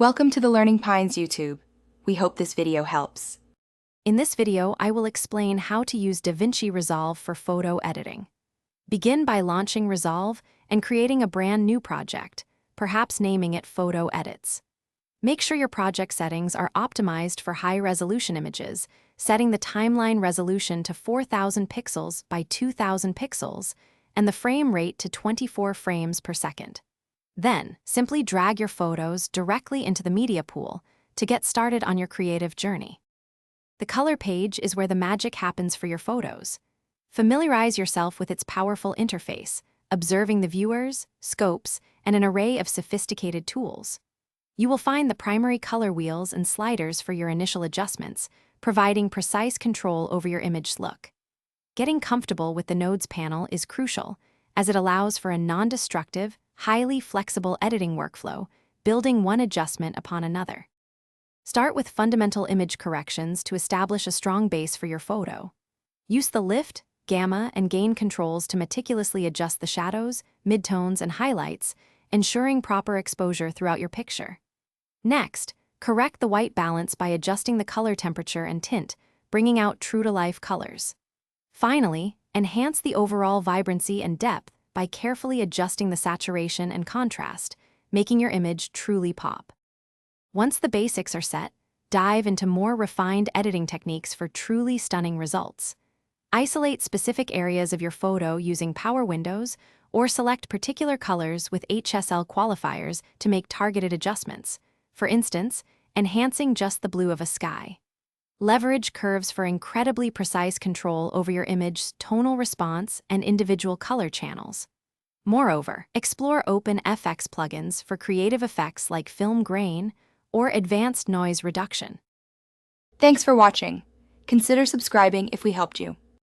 Welcome to the Learning Pines YouTube. We hope this video helps. In this video, I will explain how to use DaVinci Resolve for photo editing. Begin by launching Resolve and creating a brand new project, perhaps naming it Photo Edits. Make sure your project settings are optimized for high-resolution images, setting the timeline resolution to 4,000 pixels by 2,000 pixels and the frame rate to 24 frames per second. Then, simply drag your photos directly into the media pool to get started on your creative journey. The color page is where the magic happens for your photos. Familiarize yourself with its powerful interface, observing the viewers, scopes, and an array of sophisticated tools. You will find the primary color wheels and sliders for your initial adjustments, providing precise control over your image's look. Getting comfortable with the nodes panel is crucial, as it allows for a non-destructive, highly flexible editing workflow, building one adjustment upon another. Start with fundamental image corrections to establish a strong base for your photo. Use the lift, gamma, and gain controls to meticulously adjust the shadows, midtones, and highlights, ensuring proper exposure throughout your picture. Next, correct the white balance by adjusting the color temperature and tint, bringing out true-to-life colors. Finally, enhance the overall vibrancy and depth by carefully adjusting the saturation and contrast, making your image truly pop. Once the basics are set, dive into more refined editing techniques for truly stunning results. Isolate specific areas of your photo using power windows or select particular colors with HSL qualifiers to make targeted adjustments, for instance, enhancing just the blue of a sky. Leverage curves for incredibly precise control over your image's tonal response and individual color channels. Moreover, explore OpenFX plugins for creative effects like film grain or advanced noise reduction. Thanks for watching. Consider subscribing if we helped you.